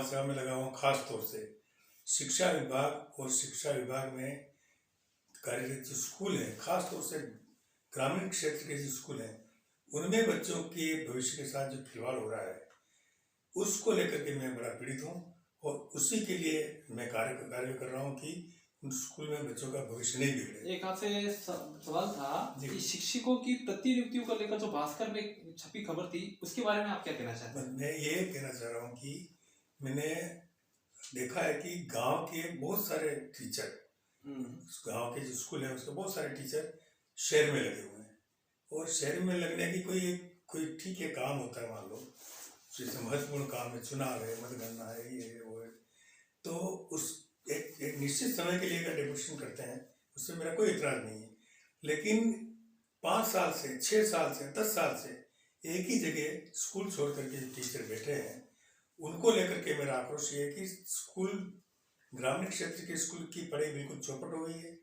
सेवा में लगा हूँ, खास तौर से शिक्षा विभाग और शिक्षा विभाग में कार्यरत जो स्कूल हैं, खास तौर से ग्रामीण क्षेत्र के जो स्कूल हैं, उनमें बच्चों के भविष्य के साथ जो खिलवाड़ हो रहा है उसको लेकर के मैं बड़ा पीड़ित हूँ और उसी के लिए मैं कार्य कर रहा हूँ कि उन स्कूल में बच्चों का भविष्य नहीं बिगड़े। एक आपसे सवाल था कि शिक्षकों की प्रतिनियुक्तियों को लेकर जो भास्कर में छपी खबर थी उसके बारे में आप क्या कहना चाहते हैं? मैं ये कहना चाह रहा हूँ कि मैंने देखा है कि गांव के बहुत सारे टीचर, गांव के जो स्कूल है उसके बहुत सारे टीचर शहर में लगे हुए हैं और शहर में लगने की कोई ठीक है काम होता है, मान लो जैसे महत्वपूर्ण काम है, चुनाव है, मतगणना है, ये है वो है, तो उस एक निश्चित समय के लिए अगर डेपुटेशन करते हैं उससे मेरा कोई इतराज नहीं है। लेकिन 5 साल से 6 साल से 10 साल से एक ही जगह स्कूल छोड़ करके टीचर बैठे हैं, उनको लेकर के मेरा आक्रोश ये है कि स्कूल, ग्रामीण क्षेत्र के स्कूल की पढ़ाई बिल्कुल चौपट हो गई है,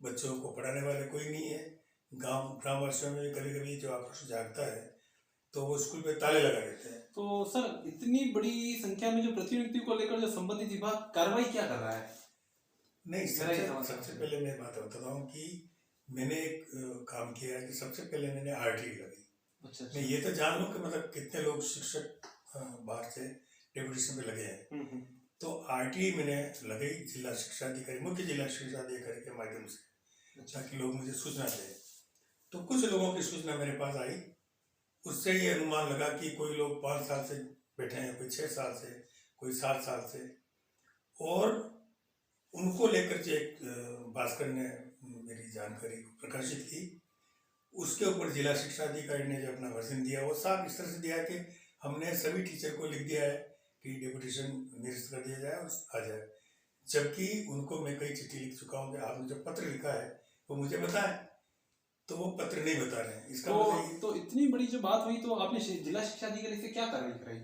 बच्चों को पढ़ाने वाले कोई नहीं है। ग्रामवासियों में कभी कभी जो आक्रोश जागता है तो वो स्कूल पे ताले लगा देते हैं। तो सर, इतनी बड़ी संख्या में जो प्रतिनियुक्ति को लेकर जो संबंधित विभाग कार्रवाई क्या कर रहा है? नहीं, सबसे पहले मैं बात बताता हूँ कि मैंने एक काम किया है कि सबसे पहले मैंने आरटी लगाई। अच्छा। मैं ये तो जान लूँ कि मतलब कितने लोग शिक्षक बाहर से डेपुटेशन पे लगे हैं, तो आरटी मैंने लगाई जिला शिक्षा अधिकारी, मुख्य जिला शिक्षा अधिकारी के माध्यम से, ताकि लोग मुझे सूचना दें। तो कुछ लोगों की सूचना मेरे पास आई, उससे ये अनुमान लगा कि कोई लोग 5 साल से बैठे हैं, कोई 6 साल से, कोई 7 साल से, और उनको लेकर जो एक भास्कर ने मेरी जानकारी को प्रकाशित की, उसके ऊपर जिला शिक्षा अधिकारी ने जो अपना वर्जन दिया वो साफ इस तरह से दिया कि हमने सभी टीचर को लिख दिया है कि डेपुटेशन निरस्त कर दिया जाए और आ जाए, जबकि उनको मैं कई चिट्ठी लिख चुका हूँ कि आपने जो पत्र लिखा है वो मुझे बताएं, तो वो पत्र नहीं बता रहे हैं। इसका तो इतनी बड़ी जो बात हुई तो आपने जिला शिक्षा अधिकारी से क्या कार्रवाई कराई?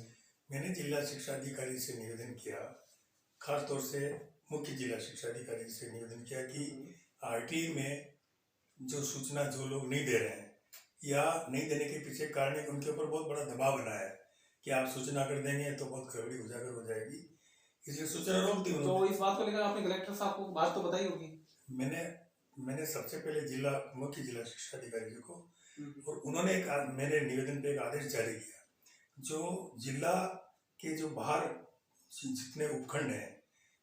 मैंने जिला शिक्षा अधिकारी से निवेदन किया, खास तौर से मुख्य जिला शिक्षा अधिकारी से निवेदन किया कि आरटी में जो सूचना जो लोग नहीं दे रहे हैं या नहीं देने के पीछे कारण उनके ऊपर बहुत बड़ा दबाव बना है कि आप सूचना कर देंगे तो बहुत गड़बड़ी उजागर हो जाएगी, इसलिए सूचना रोक दी उन्होंने। तो इस बात को लेकर आपने कलेक्टर साहब को बात तो बताई होगी? मैंने सबसे पहले मुख्य जिला शिक्षा अधिकारी जी को, और उन्होंने मेरे निवेदन पे एक आदेश जारी किया, जो जिला के जो बाहर जितने उपखंड हैं,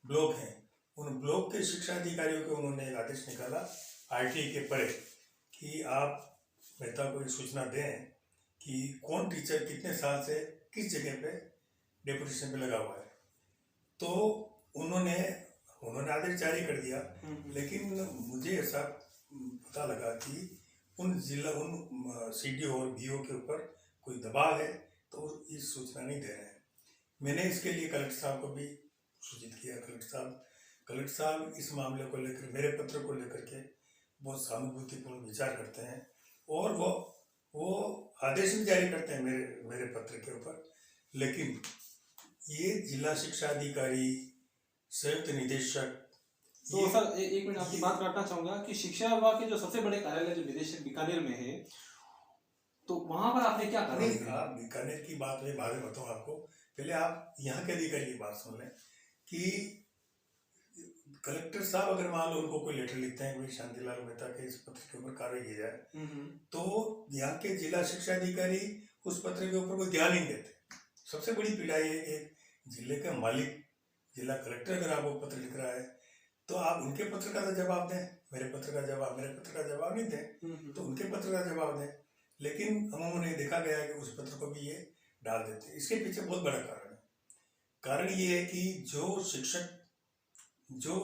ब्लॉक हैं, उन ब्लॉक के शिक्षा अधिकारियों को उन्होंने एक आदेश निकाला आरटी के परे कि आप मेहता को सूचना दें कि कौन टीचर कितने साल से किस जगह पे डेपुटेशन पे लगा हुआ है। तो उन्होंने आदेश जारी कर दिया, लेकिन मुझे ऐसा पता लगा कि उन सीडीओ और बीओ के ऊपर कोई दबाव है तो इस सूचना नहीं दे रहे हैं। मैंने इसके लिए कलेक्टर साहब को भी सूचित किया। कलेक्टर साहब इस मामले को लेकर, मेरे पत्र को लेकर के बहुत सहानुभूतिपूर्ण विचार करते हैं और वो आदेश भी जारी करते हैं मेरे पत्र के ऊपर, लेकिन ये जिला शिक्षा अधिकारी, संयुक्त निदेशक, तो सर एक मिनट आपकी बात काटना चाहूंगा कि शिक्षा विभाग के जो सबसे बड़े कार्यालय जो निदेशक बीकानेर में है, तो वहां पर आपने क्या करा? नहीं, बीकानेर की बात मैं बाद में बताऊँ आपको, पहले आप यहाँ के अधिकारी की बात सुन लें कि कलेक्टर साहब अगर मान लो उनको कोई लेटर लिखते हैं कोई शांतिलाल मेहता के इस पत्र के ऊपर कार्रवाई की जाए, तो यहाँ के जिला शिक्षा अधिकारी उस पत्र के ऊपर कोई ध्यान नहीं देते। सबसे बड़ी पीड़ा ये, एक जिले का मालिक, जिला कलेक्टर अगर आपको पत्र लिख रहा है तो आप उनके पत्र का जवाब दें, मेरे पत्र का जवाब नहीं दें तो उनके पत्र का जवाब दें। लेकिन अमूमन ये देखा गया है कि उस पत्र को भी ये डाल देते हैं। इसके पीछे बहुत बड़ा कारण ये है कि जो शिक्षक, जो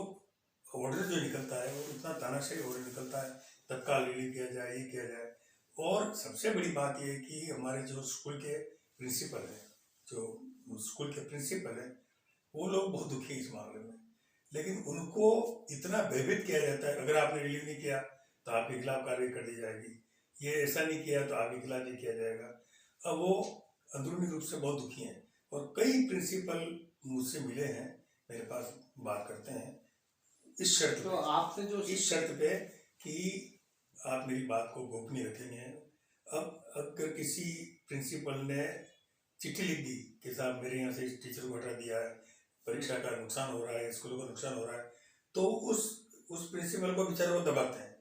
ऑर्डर जो निकलता है वो इतना तानाशाही ऑर्डर निकलता है, तत्काल रिलीव किया जाए, ये किया जाए। और सबसे बड़ी बात ये है कि हमारे जो स्कूल के प्रिंसिपल हैं, वो लोग बहुत दुखी हैं इस मामले में, लेकिन उनको इतना भयभीत किया जाता है, अगर आपने रिलीव नहीं किया तो आपके खिलाफ कार्रवाई कर दी जाएगी, ये ऐसा नहीं किया तो आपके खिलाफ ये किया जाएगा। अब वो अंदरूनी रूप से बहुत दुखी हैं और कई प्रिंसिपल मुझसे मिले हैं, मेरे पास बात करते हैं इस शर्त तो आपसे जो इस शर्त पे कि आप मेरी बात को गोपनीय रखेंगे। अब अगर किसी प्रिंसिपल ने चिट्ठी लिख दी कि साहब मेरे यहाँ से इस टीचर को हटा दिया है, परीक्षा का नुकसान हो रहा है, स्कूलों का नुकसान हो रहा है, तो उस प्रिंसिपल को बेचारे वो दबाते हैं।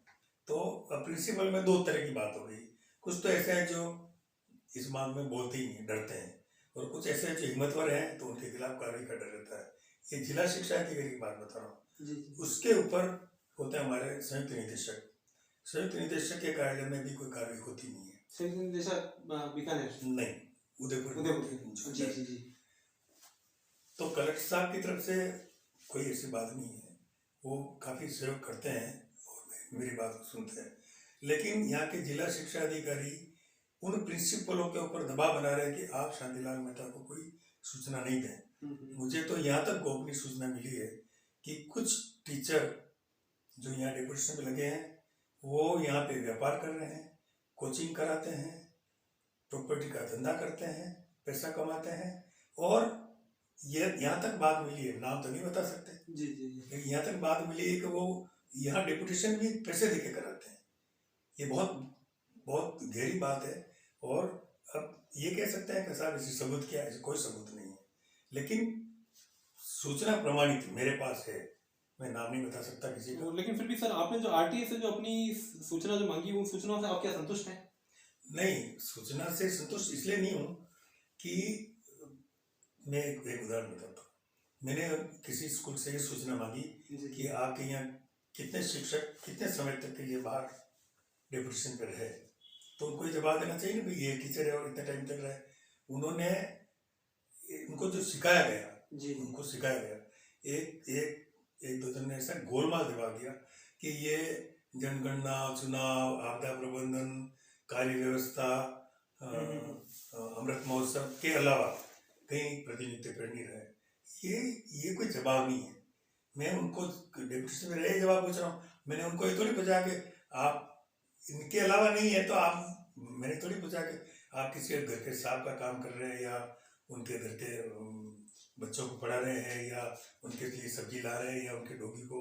तो प्रिंसिपल में दो तरह की बात हो गई। कुछ तो ऐसे हैं जो इस मामले में बोलते ही नहीं, डरते हैं, और कुछ ऐसे हैं जो हिम्मतवर हैं तो उनके खिलाफ कार्रवाई का डर रहता है। ये जिला शिक्षा अधिकारी की बात बता रहा हूँ। उसके ऊपर होते हैं हमारे संयुक्त निदेशक। संयुक्त निदेशक के कार्यालय में भी कोई कार्रवाई होती नहीं है। संयुक्त निदेशक बीकानेर नहीं, उदयपुर। जी जी जी। तो कलेक्टर साहब की तरफ से कोई ऐसी बात नहीं है, वो काफ़ी सहयोग करते हैं और मेरी बात को सुनते हैं। लेकिन यहाँ के जिला शिक्षा अधिकारी उन प्रिंसिपलों के ऊपर दबाव बना रहे हैं कि आप शांतिलाल मेहता को कोई सूचना नहीं दें। मुझे तो यहाँ तक गोपनीय सूचना मिली है कि कुछ टीचर जो यहाँ डेपुटेशन में लगे हैं वो यहाँ पे व्यापार कर रहे हैं, कोचिंग कराते हैं, प्रॉपर्टी का धंधा करते हैं, पैसा कमाते हैं। और ये यहाँ तक बात मिली है, नाम तो नहीं बता सकते जी जी, लेकिन यहाँ तक बात मिली है कि वो यहाँ डेपुटेशन भी पैसे देके कराते हैं। ये बहुत बहुत गहरी बात है। और अब ये कह सकते हैं कि साहब इसे सबूत क्या है, कोई सबूत नहीं है, लेकिन सूचना प्रमाणित मेरे पास है, मैं नाम नहीं बता सकता किसी को। लेकिन फिर भी सर आपने जो आरटीए से जो अपनी सूचना जो मांगी, उन सूचनाओं से आप क्या संतुष्ट हैं? नहीं, सूचना से संतुष्ट इसलिए नहीं हूँ कि मैं एक उदाहरण बताता हूँ। मैंने किसी स्कूल से ये सूचना मांगी कि आपके यहाँ कितने शिक्षक कितने समय तक के लिए बाहर डेपुटेशन पर रहे, तो उनको जवाब देना चाहिए ना, ये टीचर है और इतने टाइम तक रहे। उन्होंने उनको जो सिखाया गया, उनको सिखाया गया, एक दो जन ने ऐसा गोलमाल जवाब दिया कि ये जनगणना, चुनाव, आपदा प्रबंधन, कार्य व्यवस्था, अमृत महोत्सव के अलावा कहीं प्रतिनिधित्व पर नहीं रहे। ये कोई जवाब नहीं है। मैं उनको डेपुटेशन में रहे जवाब पूछ रहा हूँ। मैंने उनको ये थोड़ी पूछा कि आप इनके अलावा नहीं है तो आप, मैंने थोड़ी पूछा कि आप किसी घर के साहब का काम कर रहे हैं या उनके घर के बच्चों को पढ़ा रहे हैं या उनके लिए सब्जी ला रहे हैं या उनके डॉगी को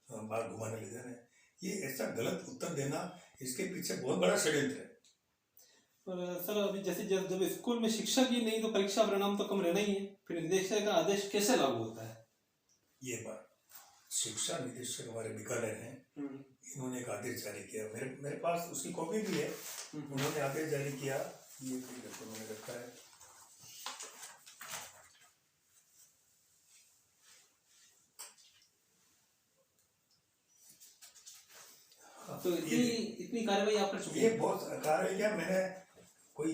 बाहर घुमाने ले जा रहे हैं। ये ऐसा गलत उत्तर देना, इसके पीछे बहुत बड़ा षड्यंत्र है। पर सर अभी जैसे जब स्कूल में शिक्षक ही नहीं तो परीक्षा परिणाम तो कम रहना ही है, फिर निदेशक का आदेश कैसे लागू होता है? ये बात, शिक्षा निदेशक हमारे बीकानेर हैं, इन्होंने एक आदेश जारी किया, मेरे पास उसकी कॉपी भी है। उन्होंने आदेश जारी किया, ये मैंने रखा है। तो इतनी कार्रवाई आप कर चुके हैं? ये बहुत कार्रवाई क्या, मैंने कोई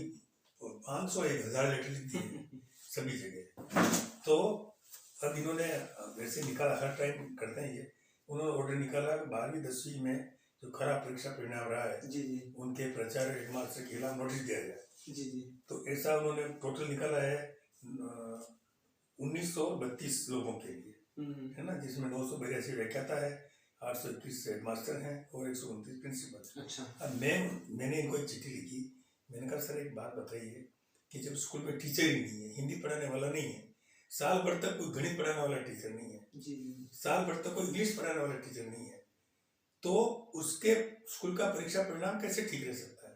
500-1000 लेटर लिख दिए सभी जगह। तो अब इन्होंने वैसे निकाला, हर टाइम करते हैं ये, उन्होंने ऑर्डर निकाला कि 12वीं 10वीं में जो खराब परीक्षा परिणाम रहा है उनके प्राचार्य हेडमास्टर के खिलाफ नोटिस दिया जाए। तो ऐसा उन्होंने टोटल निकाला है 1932 लोगों के लिए, है ना, जिसमें 982 व्याख्याता है, 821 हेडमास्टर हैं और 129 प्रिंसिपल। अच्छा। अब मैंने इनको एक चिट्ठी लिखी, मैंने कहा सर एक बात बताइए कि जब स्कूल में टीचर ही नहीं है, हिंदी पढ़ाने वाला नहीं है, साल भर तक कोई गणित पढ़ाने वाला टीचर नहीं है, साल भर तक कोई इंग्लिश पढ़ाने वाला टीचर नहीं है, तो उसके स्कूल का परीक्षा परिणाम कैसे ठीक रह सकता है?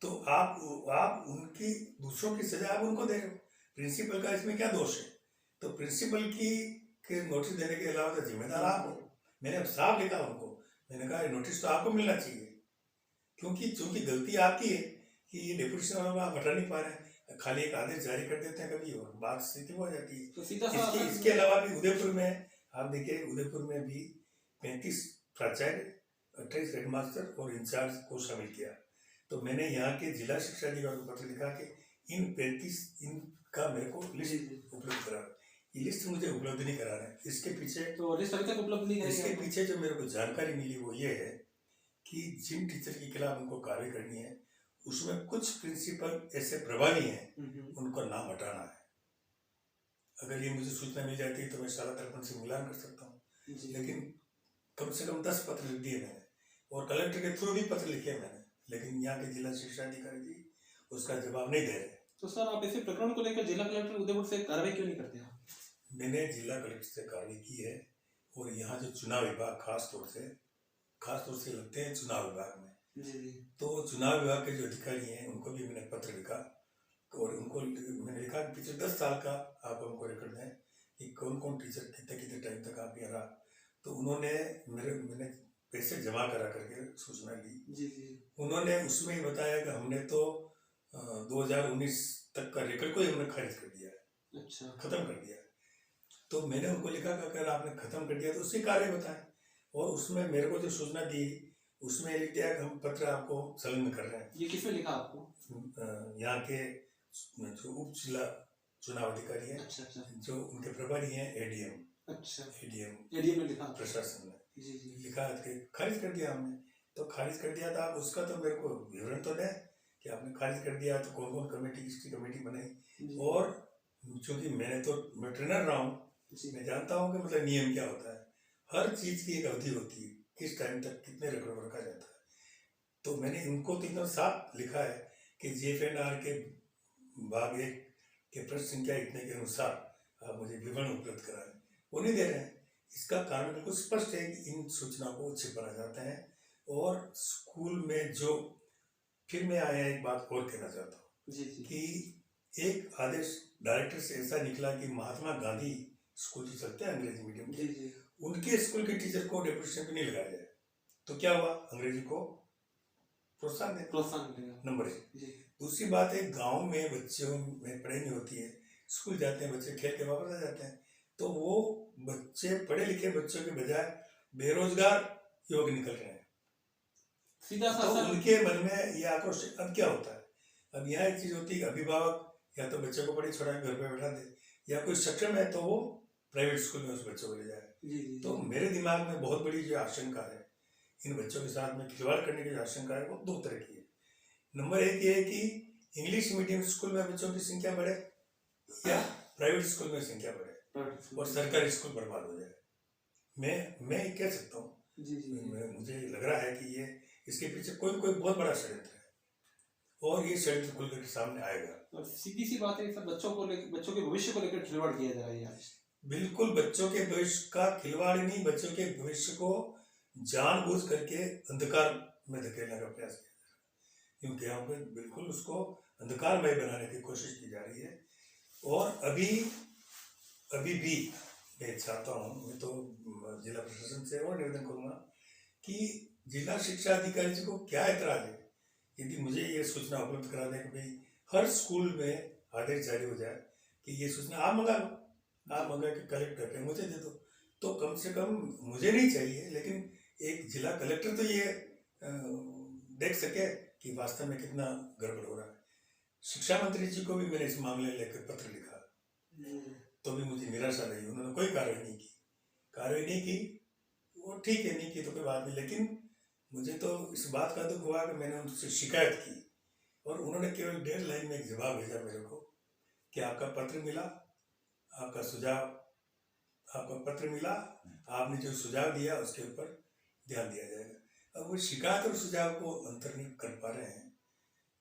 तो आप उनकी दूसरों की सजा आप उनको दे रहे हो, प्रिंसिपल का इसमें क्या दोष है? तो प्रिंसिपल के नोटिस देने के अलावा तो जिम्मेदार आप हो। मैंने अब साफ लिखा उनको, मैंने कहा नोटिस तो आपको मिलना चाहिए, क्योंकि चूंकि गलती आपकी है कि ये डेपुटेशन वालों को आप हटा नहीं पा रहे हैं, खाली एक आदेश जारी कर देते हैं कभी और बात स्थिति हो जाती है। तो सीधा इसके अलावा भी उदयपुर में आप देखिए, उदयपुर में भी 35 प्राचार्य, 28 हेडमास्टर और इंचार्ज को शामिल किया। तो मैंने यहाँ के जिला शिक्षा अधिकारी को पत्र लिखा कि इन 35 इनका मेरे को लिस्ट उपलब्ध करा। ये लिस्ट मुझे उपलब्ध नहीं करा रहे हैं। इसके पीछे तो लिस्ट अभी तक उपलब्ध नहीं है। इसके पीछे जो मेरे को जानकारी मिली वो ये है कि जिन टीचर के खिलाफ उनको कार्रवाई करनी है उसमें कुछ प्रिंसिपल ऐसे प्रभावी हैं, उनको नाम हटाना है। अगर ये मुझे सूचना मिल जाती है तो मैं सारा दर्पण से मिलान कर सकता हूँ, लेकिन कम से कम 10 पत्र लिख दिए मैंने और कलेक्टर के थ्रू भी पत्र लिखे मैंने, लेकिन यहाँ के जिला शिक्षा अधिकारी जी उसका जवाब नहीं दे रहे। तो सर आप ऐसे प्रकरण को लेकर जिला कलेक्टर उदयपुर से कार्रवाई क्यों नहीं करते? मैंने जिला कलेक्टर से कार्रवाई की है और यहाँ जो चुनाव विभाग खास तौर से लगते हैं चुनाव विभाग में, तो चुनाव विभाग के जो अधिकारी हैं उनको भी मैंने पत्र लिखा, और उनको मैंने लिखा कि पिछले 10 साल का आप हमको रिकॉर्ड दें कि कौन कौन टीचर कितने कितने टाइम तक आप यहाँ रहा। तो उन्होंने मैंने पैसे जमा करा करके सूचना ली। जी जी। उन्होंने उसमें ही बताया कि हमने तो 2019 तक का रिकॉर्ड को ही हमने खारिज कर दिया है। अच्छा। खत्म कर दिया। तो मैंने उनको लिखा कि अगर आपने खत्म कर दिया तो उसके कार्य बताएं। और उसमें मेरे को जो सूचना दी उसमें लिख दिया कि हम पत्र आपको संलग्न कर रहे हैं। ये किसमें लिखा आपको? यहाँ के जो उप जिला चुनाव अधिकारी हैं, अच्छा अच्छा। जो उनके प्रभारी हैं एडीएम। अच्छा। एडीएम में लिखा प्रशासन ने जी जी। लिखा कि खारिज कर दिया हमने। तो खारिज कर दिया था, आप उसका तो मेरे को विवरण तो दें कि आपने खारिज कर दिया तो कौन कौन कमेटी किसकी कमेटी बनाई। और चूंकि मैं ट्रेनर रहा हूँ, मैं जानता हूँ कि मतलब नियम क्या होता है। हर चीज की एक अवधि होती है, किस टाइम तक कितने रिकॉर्ड रखा जाता है। तो मैंने उनको तो एकदम साफ लिखा है कि JFNR के भाग 1 के पृष्ठ संख्या इतने के अनुसार आप मुझे विवरण उपलब्ध कराएं। वो नहीं दे रहे हैं। इसका कारण बिल्कुल स्पष्ट है कि इन सूचनाओं को छिपा जाते हैं। और स्कूल में जो फिर मैं आया एक बात और कहना चाहता हूँ कि एक आदेश डायरेक्टर से ऐसा निकला कि महात्मा गांधी स्कूल जो चलते हैं अंग्रेजी मीडियम के, उनके स्कूल के टीचर को डेप्यूटेशन पे नहीं लगाया जाए। तो क्या हुआ, अंग्रेजी को प्रोत्साहन देगा, नंबर 1। दूसरी बात है, गांव में बच्चों में पढ़ाई नहीं होती है, स्कूल जाते हैं बच्चे, खेल के वापस आ जाते हैं। तो वो बच्चे पढ़े लिखे बच्चों के बजाय बेरोजगार युवक निकल रहे हैं। सीधा तो उनके मन में ये आक्रोश। अब क्या होता है, अब यहाँ एक चीज होती है कि अभिभावक या तो बच्चे को पढ़ी छोड़ा घर पे बैठा दे, या कोई सक्षम है तो वो प्राइवेट स्कूल में उस बच्चों को ले जाए। तो मेरे दिमाग में बहुत बड़ी जो आशंका है, इन बच्चों के साथ में खिलवाड़ करने की जो आशंका है वो 2 तरह की है। नंबर 1 ये है कि इंग्लिश मीडियम स्कूल में बच्चों की संख्या बढ़े या प्राइवेट स्कूल में संख्या बढ़े और सरकारी स्कूल बर्बाद हो जाए। मैं कह सकता हूँ, मुझे लग रहा है कि ये इसके पीछे कोई बहुत बड़ा षड्यंत्र है और ये षड्यंत्र खुलकर के सामने आएगा। और सीधी सी बात है सर, बच्चों के भविष्य को लेकर खिलवाड़ किया जा रहा है आज। बिल्कुल बच्चों के भविष्य का खिलवाड़ नहीं, बच्चों के भविष्य को जानबूझ करके अंधकार में धकेलने का प्रयास किया जा रहा है। क्योंकि यहाँ पे बिल्कुल उसको अंधकारमय बनाने की कोशिश की जा रही है। और अभी भी मैं चाहता हूँ, मैं तो जिला प्रशासन से और निवेदन करूँगा कि जिला शिक्षा अधिकारी जी को क्या एतराज है यदि मुझे ये सूचना उपलब्ध करा दें कि भाई हर स्कूल में आदेश जारी हो जाए कि ये सूचना आप मंगा लो, आप मंगा के कलेक्ट करके मुझे दे दो। तो कम से कम मुझे नहीं चाहिए, लेकिन एक जिला कलेक्टर तो ये देख सके कि वास्तव में कितना गड़बड़ हो रहा है। शिक्षा मंत्री जी को भी मैंने इस मामले लेकर पत्र लिखा, तो भी मुझे निराशा रही, उन्होंने कोई कार्रवाई नहीं की। वो ठीक है, नहीं की तो कोई बात नहीं, लेकिन मुझे तो इस बात का दुख हुआ कि मैंने उनसे शिकायत की और उन्होंने केवल 1.5 लाइन में एक जवाब भेजा मेरे को कि आपका पत्र मिला, आपका पत्र मिला, आपने जो सुझाव दिया उसके ऊपर ध्यान दिया जाएगा। अब वो शिकायत और सुझाव को अंतर नहीं कर पा रहे हैं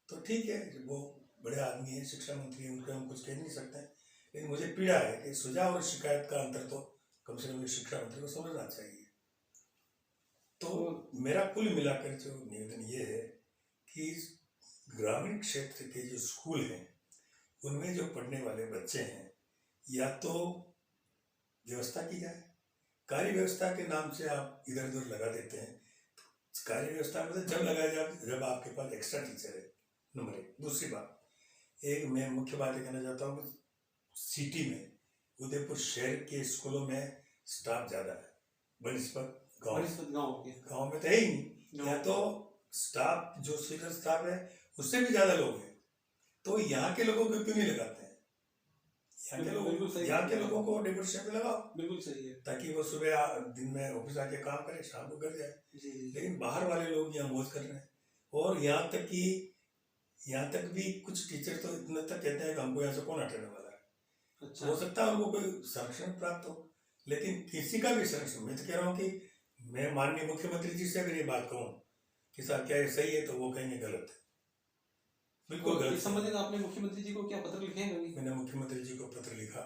तो ठीक है, वो बड़े आदमी है, शिक्षा मंत्री है, उनको हम कुछ कह नहीं सकते, लेकिन मुझे पीड़ा है कि सुझाव और शिकायत का अंतर तो कम से कम शिक्षा मंत्री को समझना चाहिए। तो मेरा कुल मिलाकर जो निवेदन ये है कि ग्रामीण क्षेत्र के जो स्कूल हैं उनमें जो पढ़ने वाले बच्चे हैं, या तो व्यवस्था की जाए, कार्य व्यवस्था के नाम से आप इधर उधर लगा देते हैं। कार्य व्यवस्था में जब लगाया जाए जब आपके पास एक्स्ट्रा टीचर है, नंबर 1। दूसरी बात, एक मैं मुख्य बात कहना चाहता हूँ कि सिटी में उदयपुर शहर के स्कूलों में स्टाफ ज्यादा है बनस्पत गाँव में तो है ही नहीं, या तो स्टाफ जो सीनियर स्टाफ है उससे भी ज्यादा लोग हैं। तो यहाँ के लोगों को क्यों नहीं लगाते हैं? यहाँ के लोगों को डेप्यूटेशन पे लगाओ, बिल्कुल सही है, ताकि वो सुबह दिन में ऑफिस आके काम करे, शाम को घर जाए। लेकिन बाहर वाले लोग यहाँ मौज कर रहे हैं। और यहाँ तक भी कुछ टीचर तो इतना तक कहते हैं कि हमको यहाँ से कौन हटाने वाला है। अच्छा। हो सकता है उनको कोई संरक्षण प्राप्त हो, लेकिन किसी का भी संरक्षण, मैं तो कह रहा हूँ कि मैं माननीय मुख्यमंत्री जी से अगर ये बात कहूँ कि साहब क्या ये सही है, तो वो कहेंगे गलत है, बिल्कुल गलत। इस संबंध में आपने मुख्यमंत्री जी को क्या पत्र लिखे हैं? मैंने मुख्यमंत्री जी को पत्र लिखा।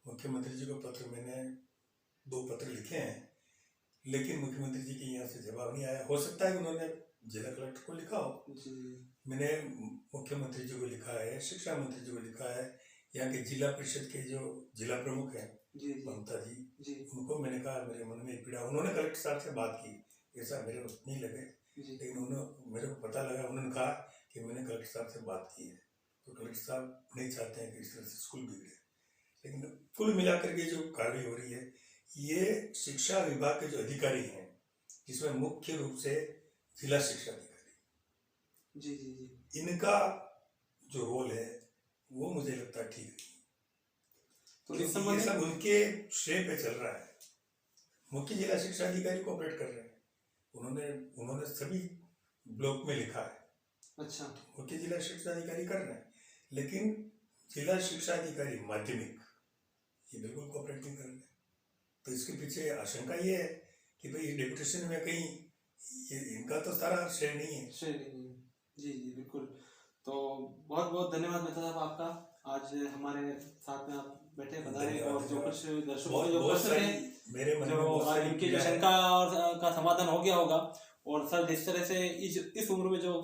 मुख्यमंत्री जी को पत्र मैंने 2 पत्र लिखे हैं, लेकिन मुख्यमंत्री जी के यहाँ से जवाब नहीं आया। हो सकता है कि उन्होंने जिला कलेक्टर को लिखा हो, मैंने मुख्यमंत्री जी को लिखा है, शिक्षा मंत्री जी को लिखा है, यहाँ के जिला परिषद के जो जिला प्रमुख हैं जी जी ममता जी, जी उनको मैंने कहा मेरे मन में एक पीड़ा, उन्होंने कलेक्टर साहब से बात की, ऐसा मेरे को नहीं लगे, जी लेकिन उन्होंने मेरे को पता लगा, उन्होंने कहा कि मैंने कलेक्टर साहब से बात की है, तो कलेक्टर साहब नहीं चाहते हैं कि इस तरह से स्कूल बिगड़े। लेकिन कुल मिलाकर के जो कार्रवाई हो रही है, ये शिक्षा विभाग के जो अधिकारी हैं, जिसमें मुख्य रूप से जिला शिक्षा अधिकारी, जी जी जी इनका जो रोल है वो मुझे लगता है ठीक नहीं, तो इस क्योंकि ये संबंध में सब उनके श्रेय पे चल रहा है। मुख्य जिला शिक्षा अधिकारी कोऑपरेट कर रहे हैं, उन्होंने सभी ब्लॉक में लिखा है, अच्छा मुख्य जिला शिक्षा अधिकारी कर रहे हैं, लेकिन जिला शिक्षा अधिकारी माध्यमिक ये बिल्कुल कोऑपरेट नहीं कर रहे। तो इसके पीछे आशंका ये है कि भाई डेपुटेशन में कहीं ये इनका तो सारा श्रेय नहीं है। श्रेय नहीं है। जी जी बिल्कुल। तो बहुत बहुत धन्यवाद मेहता साहब आपका, आज हमारे साथ में आप बैठे पधारे और जो कुछ दर्शकों बहुत के जो बहुत प्रश्न थे, सारी मेरे मन में जो बहुत आज सारी उनकी जो पीड़ा है। शंका और का समाधान हो गया होगा। और सर जिस तरह से इस उम्र में जो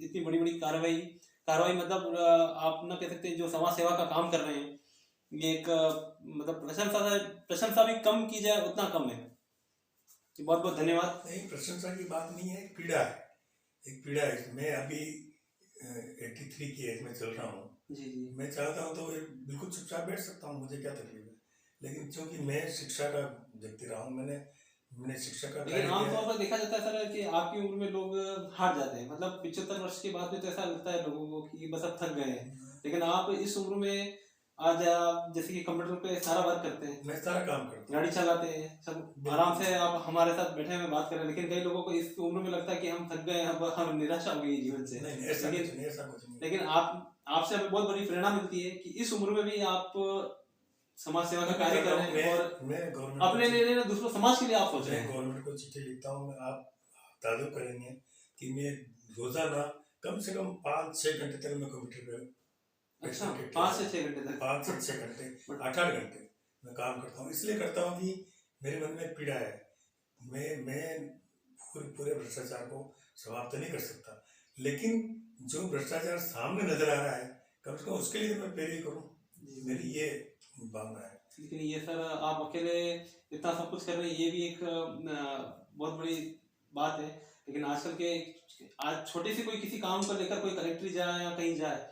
इतनी बड़ी बड़ी कार्रवाई मतलब आप ना कह सकते जो समाज सेवा का काम कर रहे हैं, ये एक मतलब प्रशंसा भी कम की जाए उतना कम है। बहुत बहुत धन्यवाद। नहीं, प्रशंसा की बात नहीं है, पीड़ा है, एक पीड़ा है। मैं अभी 83 की एज में चल रहा हूँ, जी जी मैं चाहता हूँ तो बिल्कुल चुपचाप बैठ सकता हूँ, मुझे क्या तकलीफ है, लेकिन क्योंकि मैं शिक्षा का व्यक्ति रहा हूँ, मैंने शिक्षा का लेकिन आमतौर पर देखा जाता है सर कि आपकी उम्र में लोग हार जाते हैं, मतलब 75 वर्ष के बाद में तो ऐसा लगता है लोगों को कि बस अब थक गए हैं। लेकिन आप इस उम्र में आज आप जैसे कि कंप्यूटर पे सारा वर्क करते हैं, मैं सारा काम करता हूँ, गाड़ी चलाते हैं, सब आराम से आप हमारे साथ बैठे हुए बात कर रहे हैं। लेकिन कई लोगों को इस उम्र में लगता है कि हम थक गए हैं, अब हम निराशा हो गई जीवन से। नहीं ऐसा लेकिन कुछ नहीं, ऐसा कुछ नहीं। लेकिन आपसे हमें बहुत बड़ी प्रेरणा मिलती है कि इस उम्र में भी आप समाज सेवा का कार्य कर रहे हैं और मैं गवर्नमेंट अपने लिए ना दूसरों समाज के लिए आप सोच रहे मैं हैं। गवर्नमेंट को चिट्ठी लिखता हूँ, आप ताजुब करेंगे कि मैं रोजाना कम से कम 5-6 घंटे तक मैं कंप्यूटर पे अच्छा 5 से 6 घंटे तक 5 से 6 घंटे 8-8 घंटे मैं काम करता हूँ। इसलिए करता हूँ कि मेरे मन में पीड़ा है, मैं पूरे भ्रष्टाचार को समाप्त नहीं कर सकता, लेकिन जो भ्रष्टाचार सामने नजर आ रहा है कम से कम उसके लिए मैं प्रेरित करूँ, मेरी ये भावना है। लेकिन ये सर आप अकेले इतना सब कुछ कर रहे हैं, ये भी एक बहुत बड़ी बात है। लेकिन आजकल के आज छोटे से कोई किसी काम को लेकर कोई कलेक्ट्री जाए या कहीं जाए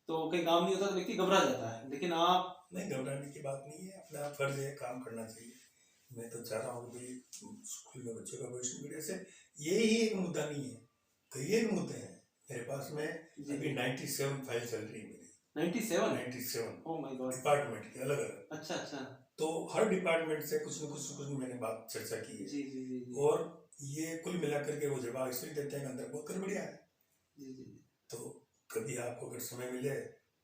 तो कहीं काम नहीं होता तो व्यक्ति घबरा जाता है, लेकिन आप नहीं, घबराने की बात नहीं है, अपना फर्ज है, काम करना चाहिए। मैं तो चाह रहा हूँ कि स्कूल में बच्चों का भविष्य बिगड़े से यही एक मुद्दा नहीं है, कई एक मुद्दे हैं मेरे पास में। अभी 97 फाइल चल रही है मेरी, 97 ओह माय गॉड, डिपार्टमेंट की अलग अलग। अच्छा अच्छा तो हर डिपार्टमेंट से कुछ न कुछ मैंने बात चर्चा की है, जी जी जी जी और ये कुल मिलाकर के वो जवाब इसलिए देते हैं कि अंदर बहुत गड़बड़ियाँ है। जी जी तो कभी आपको अगर समय मिले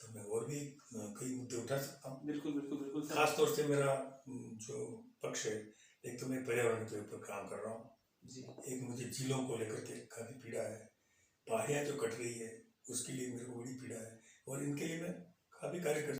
तो मैं और भी कई मुद्दे उठा सकता हूँ। बिल्कुल बिल्कुल बिल्कुल सर। खास तौर से मेरा जो पक्ष है, एक तो मैं पर्यावरण के ऊपर काम कर रहा हूँ, जी एक मुझे झीलों को लेकर के काफी पीड़ा है, पहाड़ियाँ जो कट रही है उसके लिए मेरे को बड़ी पीड़ा है, और इनके लिए मैं काफी कार्य कर